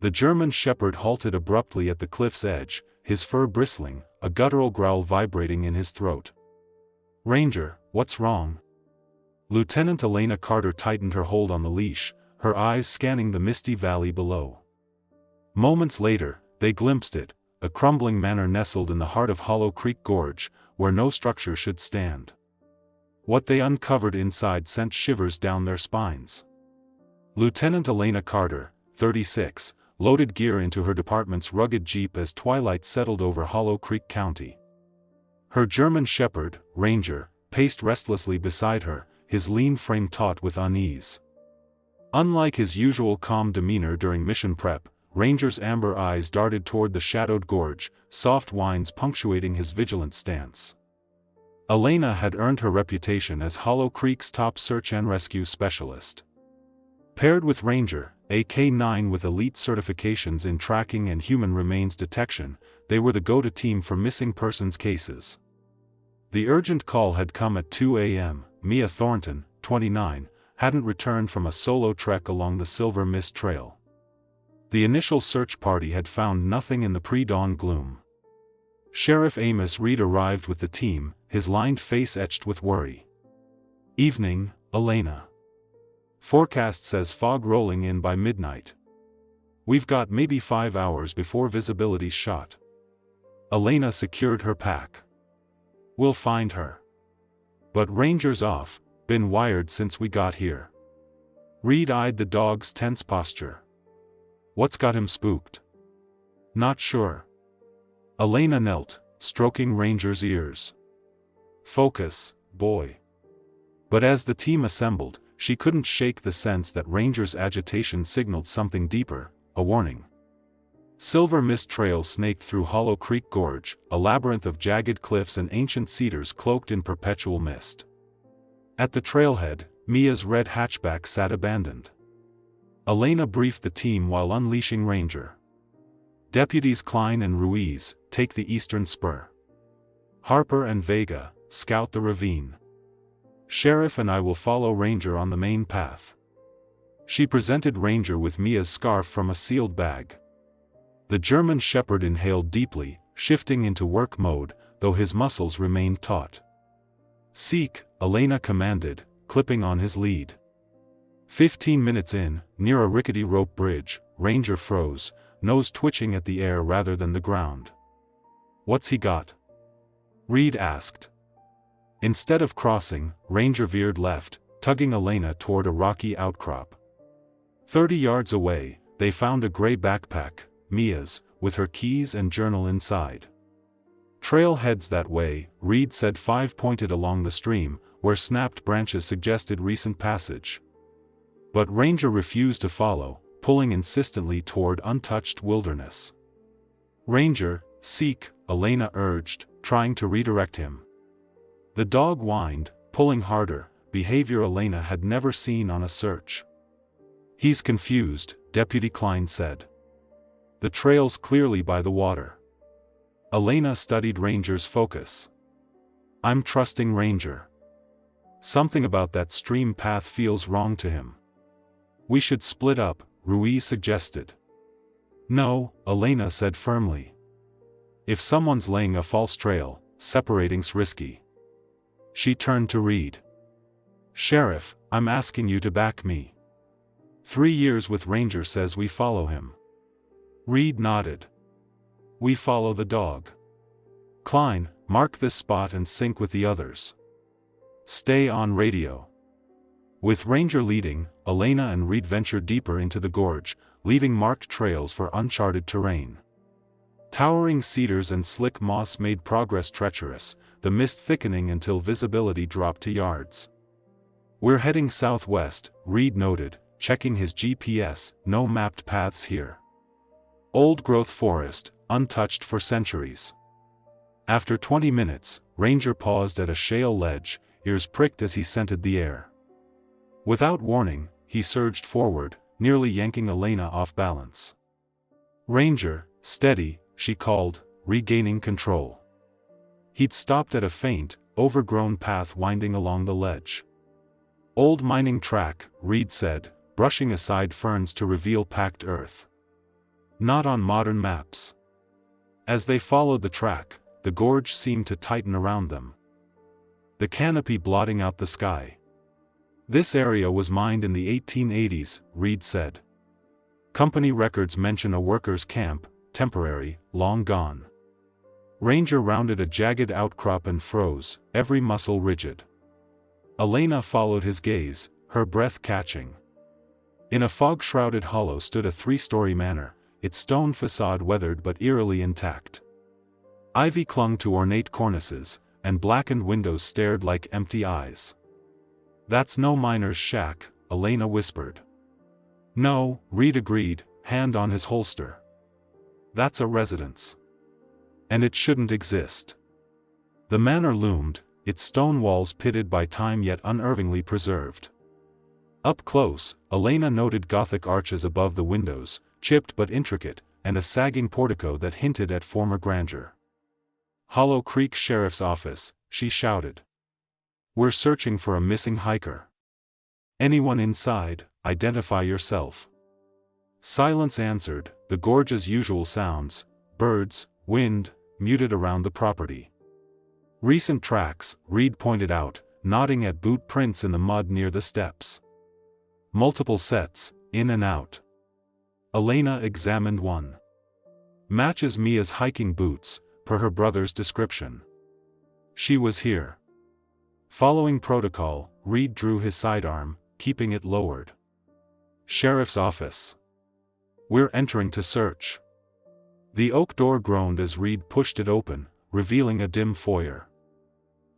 The German shepherd halted abruptly at the cliff's edge, his fur bristling, a guttural growl vibrating in his throat. "Ranger, what's wrong?" Lieutenant Elena Carter tightened her hold on the leash, her eyes scanning the misty valley below. Moments later, they glimpsed it, a crumbling manor nestled in the heart of Hollow Creek Gorge, where no structure should stand. What they uncovered inside sent shivers down their spines. Lieutenant Elena Carter, 36, loaded gear into her department's rugged jeep as twilight settled over Hollow Creek County. Her German shepherd, Ranger, paced restlessly beside her, his lean frame taut with unease. Unlike his usual calm demeanor during mission prep, Ranger's amber eyes darted toward the shadowed gorge, soft whines punctuating his vigilant stance. Elena had earned her reputation as Hollow Creek's top search and rescue specialist. Paired with Ranger, a K-9 with elite certifications in tracking and human remains detection, they were the go-to team for missing persons cases. The urgent call had come at 2 a.m. Mia Thornton, 29, hadn't returned from a solo trek along the Silver Mist Trail. The initial search party had found nothing in the pre-dawn gloom. Sheriff Amos Reed arrived with the team, his lined face etched with worry. "Evening, Elena. Forecast says fog rolling in by midnight. We've got maybe 5 hours before visibility's shot." Elena secured her pack. "We'll find her. But Ranger's off, been wired since we got here." Reed eyed the dog's tense posture. "What's got him spooked?" "Not sure." Elena knelt, stroking Ranger's ears. "Focus, boy." But as the team assembled, she couldn't shake the sense that Ranger's agitation signaled something deeper, a warning. Silver Mist Trail snaked through Hollow Creek Gorge, a labyrinth of jagged cliffs and ancient cedars cloaked in perpetual mist. At the trailhead, Mia's red hatchback sat abandoned. Elena briefed the team while unleashing Ranger. "Deputies Klein and Ruiz, take the eastern spur. Harper and Vega, scout the ravine. Sheriff and I will follow Ranger on the main path." She presented Ranger with Mia's scarf from a sealed bag. The German shepherd inhaled deeply, shifting into work mode, though his muscles remained taut. "Seek," Elena commanded, clipping on his lead. 15 minutes in, near a rickety rope bridge, Ranger froze, nose twitching at the air rather than the ground. "What's he got?" Reed asked. Instead of crossing, Ranger veered left, tugging Elena toward a rocky outcrop. 30 yards away, they found a gray backpack, Mia's, with her keys and journal inside. "Trail heads that way," Reed said. 5 pointed along the stream, where snapped branches suggested recent passage. But Ranger refused to follow, pulling insistently toward untouched wilderness. "Ranger, seek," Elena urged, trying to redirect him. The dog whined, pulling harder, behavior Elena had never seen on a search. "He's confused," Deputy Klein said. "The trail's clearly by the water." Elena studied Ranger's focus. "I'm trusting Ranger. Something about that stream path feels wrong to him." "We should split up," Ruiz suggested. "No," Elena said firmly. "If someone's laying a false trail, separating's risky." She turned to Reed. "Sheriff, I'm asking you to back me. 3 years with Ranger says we follow him." Reed nodded. "We follow the dog. Klein, mark this spot and sync with the others. Stay on radio." With Ranger leading, Elena and Reed ventured deeper into the gorge, leaving marked trails for uncharted terrain. Towering cedars and slick moss made progress treacherous, the mist thickening until visibility dropped to yards. "We're heading southwest," Reed noted, checking his GPS, "no mapped paths here. Old-growth forest, untouched for centuries." After 20 minutes, Ranger paused at a shale ledge, ears pricked as he scented the air. Without warning, he surged forward, nearly yanking Elena off balance. "Ranger, steady," she called, regaining control. He'd stopped at a faint, overgrown path winding along the ledge. "Old mining track," Reed said, brushing aside ferns to reveal packed earth. Not on modern maps. As they followed the track, the gorge seemed to tighten around them, the canopy blotting out the sky. This area was mined in the 1880s, Reed said. Company records mention a workers' camp, temporary, long gone. Ranger rounded a jagged outcrop and froze, every muscle rigid. Elena followed his gaze, her breath catching. In a fog-shrouded hollow stood a three-story manor, its stone facade weathered but eerily intact. Ivy clung to ornate cornices, and blackened windows stared like empty eyes. "That's no miner's shack," Elena whispered. "No," Reed agreed, hand on his holster. "That's a residence. And it shouldn't exist." The manor loomed, its stone walls pitted by time yet unervingly preserved. Up close, Elena noted Gothic arches above the windows, chipped but intricate, and a sagging portico that hinted at former grandeur. "Hollow Creek Sheriff's Office," she shouted. "We're searching for a missing hiker. Anyone inside, identify yourself." Silence answered, the gorge's usual sounds, birds, wind, muted around the property. "Recent tracks," Reed pointed out, nodding at boot prints in the mud near the steps. "Multiple sets, in and out." Elena examined one. "Matches Mia's hiking boots, per her brother's description. She was here." Following protocol, Reed drew his sidearm, keeping it lowered. "Sheriff's office. We're entering to search." The oak door groaned as Reed pushed it open, revealing a dim foyer.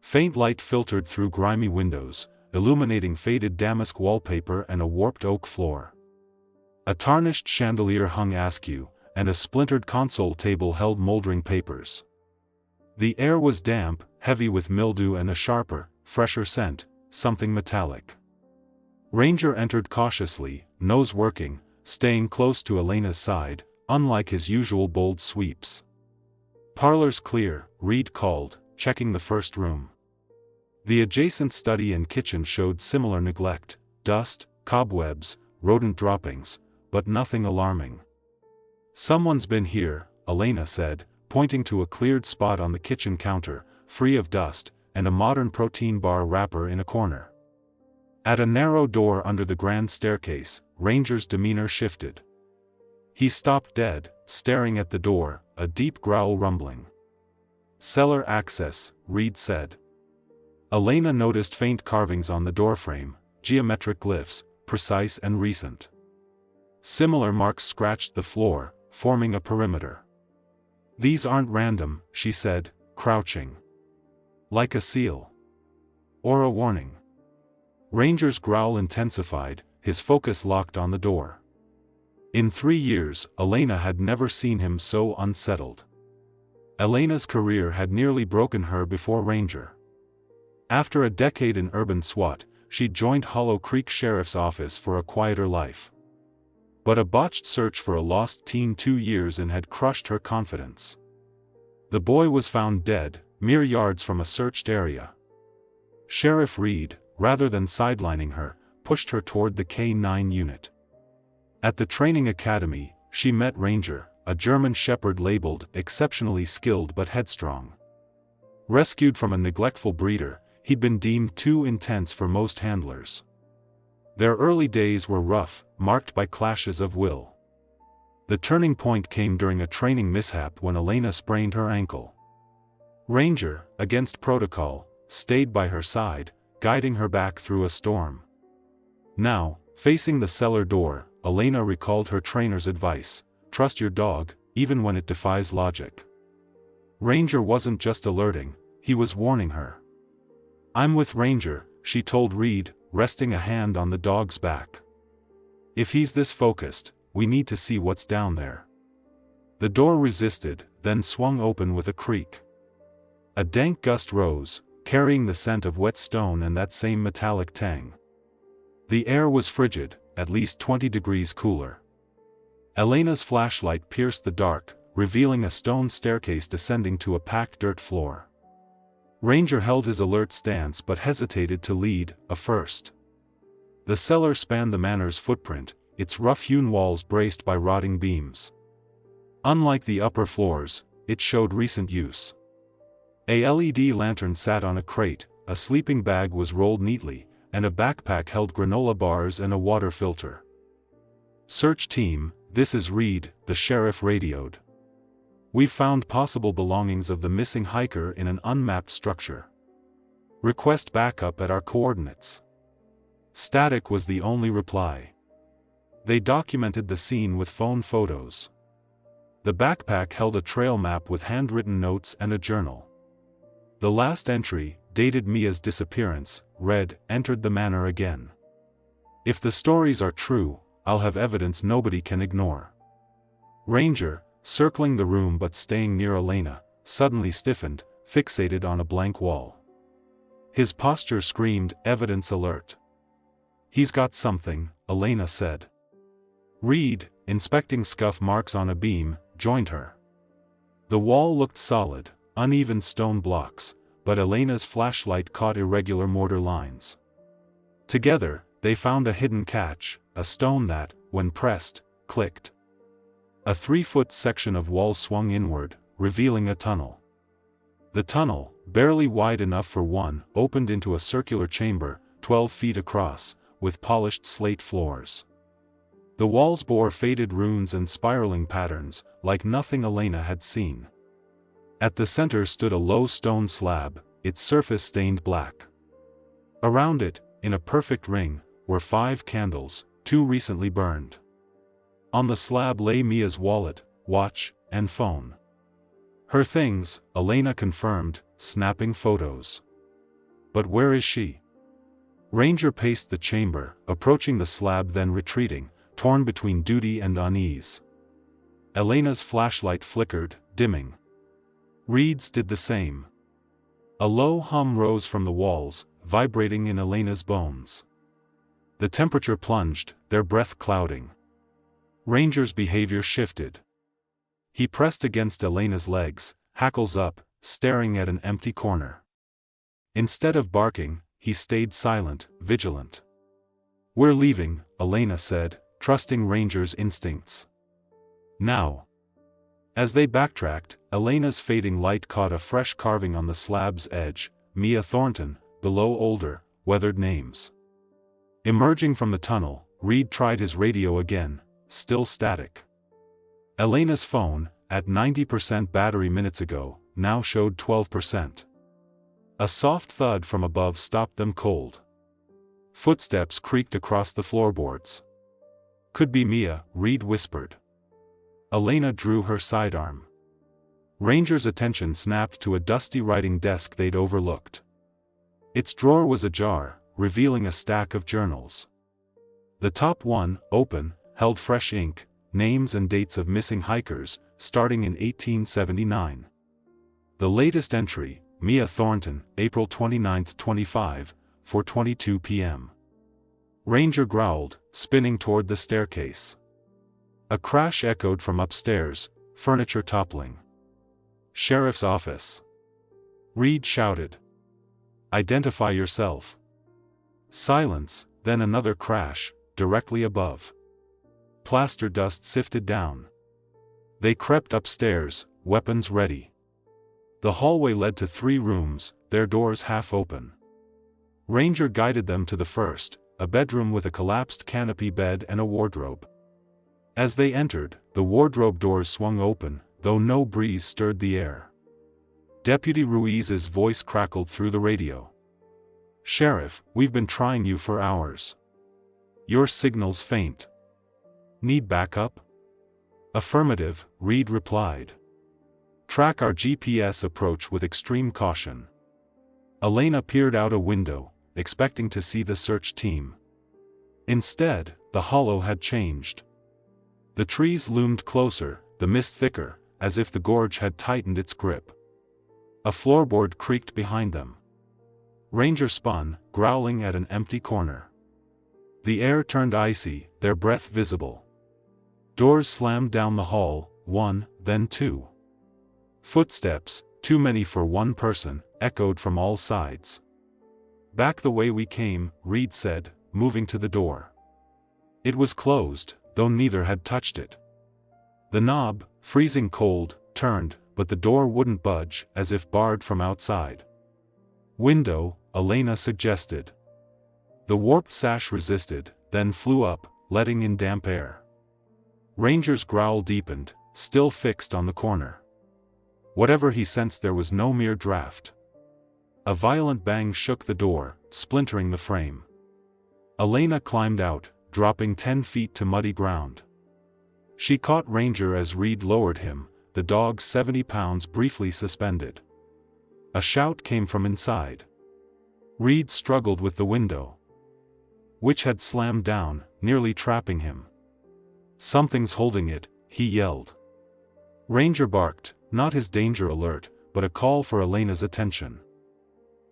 Faint light filtered through grimy windows, illuminating faded damask wallpaper and a warped oak floor. A tarnished chandelier hung askew, and a splintered console table held moldering papers. The air was damp, heavy with mildew and a sharper, fresher scent, something metallic. Ranger entered cautiously, nose working, staying close to Elena's side, unlike his usual bold sweeps. "Parlor's clear," Reed called, checking the first room. The adjacent study and kitchen showed similar neglect, dust, cobwebs, rodent droppings, but nothing alarming. "Someone's been here," Elena said, pointing to a cleared spot on the kitchen counter, free of dust, and a modern protein bar wrapper in a corner. At a narrow door under the grand staircase, Ranger's demeanor shifted. He stopped dead, staring at the door, a deep growl rumbling. "Cellar access," Reed said. Elena noticed faint carvings on the doorframe, geometric glyphs, precise and recent. Similar marks scratched the floor, forming a perimeter. "These aren't random," she said, crouching. "Like a seal. Or a warning." Ranger's growl intensified, his focus locked on the door. In 3 years, Elena had never seen him so unsettled. Elena's career had nearly broken her before Ranger. After a decade in urban SWAT, she'd joined Hollow Creek Sheriff's Office for a quieter life. But a botched search for a lost teen 2 years in had crushed her confidence. The boy was found dead, mere yards from a searched area. Sheriff Reed, rather than sidelining her, pushed her toward the K-9 unit. At the training academy, she met Ranger, a German shepherd labeled exceptionally skilled but headstrong. Rescued from a neglectful breeder, he'd been deemed too intense for most handlers. Their early days were rough, marked by clashes of will. The turning point came during a training mishap when Elena sprained her ankle. Ranger, against protocol, stayed by her side, guiding her back through a storm. Now, facing the cellar door, Elena recalled her trainer's advice: trust your dog, even when it defies logic. Ranger wasn't just alerting, he was warning her. "I'm with Ranger," she told Reed, resting a hand on the dog's back. "If he's this focused, we need to see what's down there." The door resisted, then swung open with a creak. A dank gust rose, carrying the scent of wet stone and that same metallic tang. The air was frigid, at least 20 degrees cooler. Elena's flashlight pierced the dark, revealing a stone staircase descending to a packed dirt floor. Ranger held his alert stance but hesitated to lead, a first. The cellar spanned the manor's footprint, its rough-hewn walls braced by rotting beams. Unlike the upper floors, it showed recent use. A LED lantern sat on a crate, a sleeping bag was rolled neatly, and a backpack held granola bars and a water filter. "Search team, this is Reed," the sheriff radioed. "We've found possible belongings of the missing hiker in an unmapped structure. Request backup at our coordinates." Static was the only reply. They documented the scene with phone photos. The backpack held a trail map with handwritten notes and a journal. The last entry, dated Mia's disappearance, read, "Entered the manor again. If the stories are true, I'll have evidence nobody can ignore." Ranger, circling the room but staying near Elena, suddenly stiffened, fixated on a blank wall. His posture screamed, "Evidence alert." "He's got something," Elena said. Reed, inspecting scuff marks on a beam, joined her. The wall looked solid, uneven stone blocks, but Elena's flashlight caught irregular mortar lines. Together, they found a hidden catch, a stone that, when pressed, clicked. A 3-foot section of wall swung inward, revealing a tunnel. The tunnel, barely wide enough for one, opened into a circular chamber, 12 feet across, with polished slate floors. The walls bore faded runes and spiraling patterns, like nothing Elena had seen. At the center stood a low stone slab, its surface stained black. Around it, in a perfect ring, were 5 candles, 2 recently burned. On the slab lay Mia's wallet, watch, and phone. "Her things," Elena confirmed, snapping photos. "But where is she?" Ranger paced the chamber, approaching the slab then retreating, torn between duty and unease. Elena's flashlight flickered, dimming. Reed's did the same. A low hum rose from the walls, vibrating in Elena's bones. The temperature plunged, their breath clouding. Ranger's behavior shifted. He pressed against Elena's legs, hackles up, staring at an empty corner. Instead of barking, he stayed silent, vigilant. "We're leaving," Elena said, trusting Ranger's instincts. "Now." As they backtracked, Elena's fading light caught a fresh carving on the slab's edge, Mia Thornton, below older, weathered names. Emerging from the tunnel, Reed tried his radio again, still static. Elena's phone, at 90% battery minutes ago, now showed 12%. A soft thud from above stopped them cold. Footsteps creaked across the floorboards. "Could be Mia," Reed whispered. Elena drew her sidearm. Ranger's attention snapped to a dusty writing desk they'd overlooked. Its drawer was ajar, revealing a stack of journals. The top one, open, held fresh ink, names and dates of missing hikers, starting in 1879. The latest entry, Mia Thornton, April 29, 25, 4:22 p.m. Ranger growled, spinning toward the staircase. A crash echoed from upstairs, furniture toppling. "Sheriff's office." Reed shouted. "Identify yourself." Silence, then another crash, directly above. Plaster dust sifted down. They crept upstairs, weapons ready. The hallway led to 3 rooms, their doors half open. Ranger guided them to the first, a bedroom with a collapsed canopy bed and a wardrobe. As they entered, the wardrobe doors swung open, though no breeze stirred the air. Deputy Ruiz's voice crackled through the radio. "Sheriff, we've been trying you for hours. Your signal's faint. Need backup?" "Affirmative," Reed replied. "Track our GPS approach with extreme caution." Elena peered out a window, expecting to see the search team. Instead, the hollow had changed. The trees loomed closer, the mist thicker, as if the gorge had tightened its grip. A floorboard creaked behind them. Ranger spun, growling at an empty corner. The air turned icy, their breath visible. Doors slammed down the hall, 1, then 2. Footsteps, too many for one person, echoed from all sides. "Back the way we came," Reed said, moving to the door. It was closed, though neither had touched it. The knob, freezing cold, turned, but the door wouldn't budge, as if barred from outside. Window, Elena suggested. The warped sash resisted, then flew up, letting in damp air. Ranger's growl deepened, still fixed on the corner. Whatever he sensed, there was no mere draft. A violent bang shook the door, splintering the frame. Elena climbed out, dropping 10 feet to muddy ground. She caught Ranger as Reed lowered him, the dog's 70 pounds briefly suspended. A shout came from inside. Reed struggled with the window, which had slammed down, nearly trapping him. "Something's holding it," he yelled. Ranger barked, not his danger alert, but a call for Elena's attention.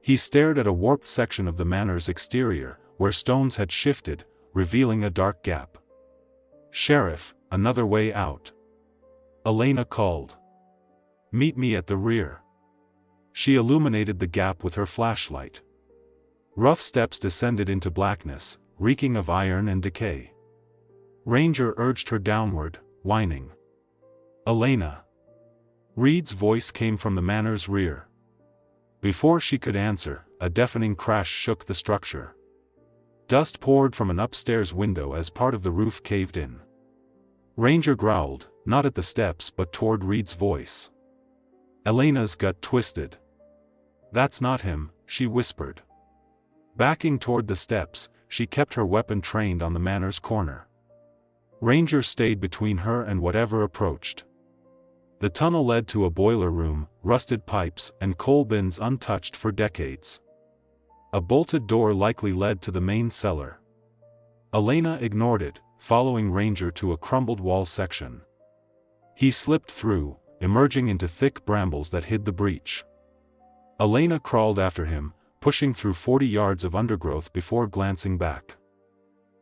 He stared at a warped section of the manor's exterior, where stones had shifted, revealing a dark gap. "Sheriff, another way out," Elena called. "Meet me at the rear." She illuminated the gap with her flashlight. Rough steps descended into blackness, reeking of iron and decay. Ranger urged her downward, whining. "Elena." Reed's voice came from the manor's rear. Before she could answer, a deafening crash shook the structure. Dust poured from an upstairs window as part of the roof caved in. Ranger growled, not at the steps but toward Reed's voice. Elena's gut twisted. "That's not him," she whispered. Backing toward the steps, she kept her weapon trained on the manor's corner. Ranger stayed between her and whatever approached. The tunnel led to a boiler room, rusted pipes and coal bins untouched for decades. A bolted door likely led to the main cellar. Elena ignored it, following Ranger to a crumbled wall section. He slipped through, emerging into thick brambles that hid the breach. Elena crawled after him, pushing through 40 yards of undergrowth before glancing back.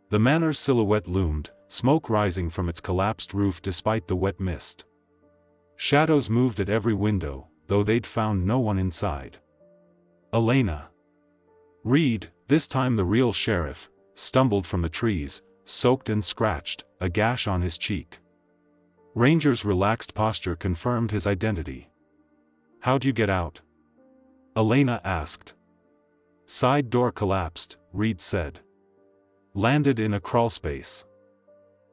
The manor's silhouette loomed, smoke rising from its collapsed roof despite the wet mist. Shadows moved at every window, though they'd found no one inside. Elena. Reed, this time the real sheriff, stumbled from the trees, soaked and scratched, a gash on his cheek. Ranger's relaxed posture confirmed his identity. "How'd you get out?" Elena asked. "Side door collapsed," Reed said. "Landed in a crawlspace.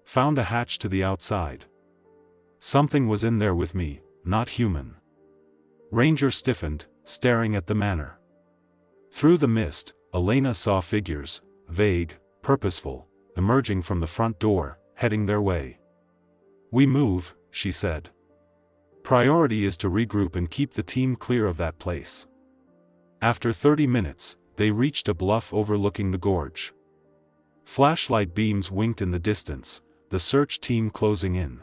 Found a hatch to the outside. Something was in there with me, not human." Ranger stiffened, staring at the manor. Through the mist, Elena saw figures, vague, purposeful, emerging from the front door, heading their way. "We move," she said. "Priority is to regroup and keep the team clear of that place." After 30 minutes, they reached a bluff overlooking the gorge. Flashlight beams winked in the distance, the search team closing in.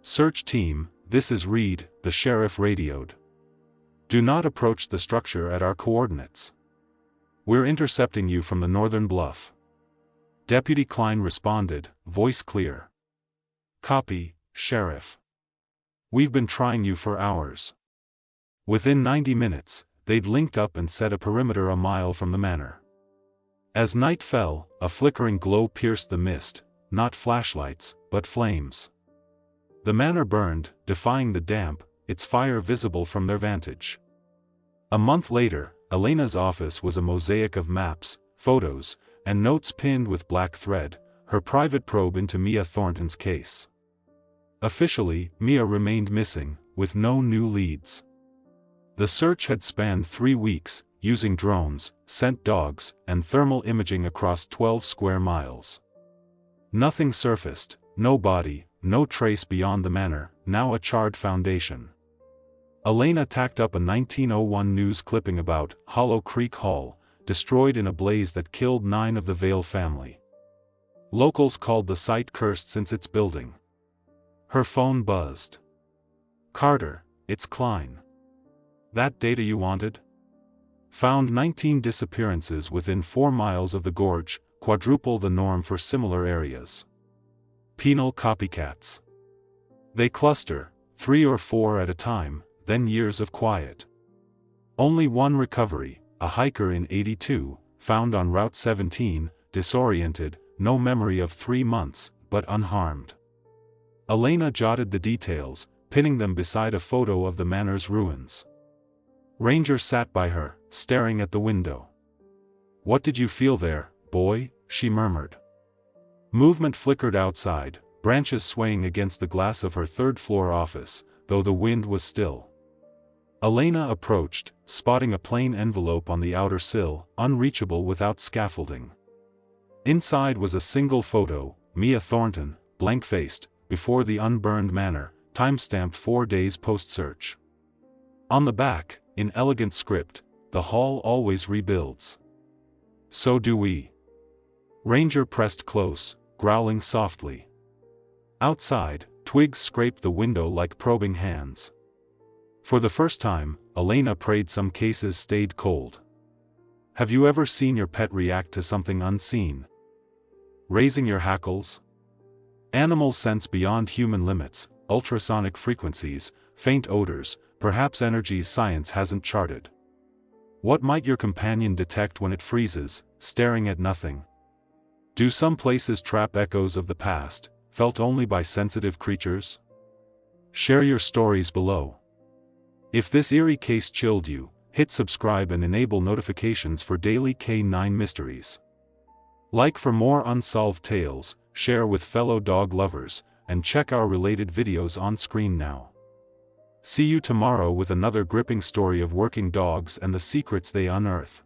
"Search team, this is Reed," the sheriff radioed. "Do not approach the structure at our coordinates. We're intercepting you from the northern bluff." Deputy Klein responded, voice clear. "Copy, Sheriff. We've been trying you for hours." Within 90 minutes, they'd linked up and set a perimeter a mile from the manor. As night fell, a flickering glow pierced the mist, not flashlights, but flames. The manor burned, defying the damp, its fire visible from their vantage. A month later, Elena's office was a mosaic of maps, photos, and notes pinned with black thread, her private probe into Mia Thornton's case. Officially, Mia remained missing, with no new leads. The search had spanned 3 weeks, using drones, scent dogs, and thermal imaging across 12 square miles. Nothing surfaced, no body, no trace beyond the manor, now a charred foundation. Elena tacked up a 1901 news clipping about Hollow Creek Hall, destroyed in a blaze that killed 9 of the Vale family. Locals called the site cursed since its building. Her phone buzzed. "Carter, it's Klein. That data you wanted? Found 19 disappearances within 4 miles of the gorge, quadruple the norm for similar areas. Penal copycats. They cluster, 3 or 4 at a time, then years of quiet. Only one recovery, a hiker in '82, found on Route 17, disoriented, no memory of 3 months, but unharmed. Elena jotted the details, pinning them beside a photo of the manor's ruins. Ranger sat by her, staring at the window. "What did you feel there, boy?" she murmured. Movement flickered outside, branches swaying against the glass of her third-floor office, though the wind was still. Elena approached, spotting a plain envelope on the outer sill, unreachable without scaffolding. Inside was a single photo, Mia Thornton, blank-faced, before the unburned manor, timestamped 4 days post-search. On the back, in elegant script, "The hall always rebuilds. So do we." Ranger pressed close, growling softly. Outside, twigs scraped the window like probing hands. For the first time, Elena prayed some cases stayed cold. Have you ever seen your pet react to something unseen? Raising your hackles? Animals sense beyond human limits, ultrasonic frequencies, faint odors, perhaps energies science hasn't charted. What might your companion detect when it freezes, staring at nothing? Do some places trap echoes of the past, felt only by sensitive creatures? Share your stories below. If this eerie case chilled you, hit subscribe and enable notifications for daily K9 mysteries. Like for more unsolved tales, share with fellow dog lovers, and check our related videos on screen now. See you tomorrow with another gripping story of working dogs and the secrets they unearth.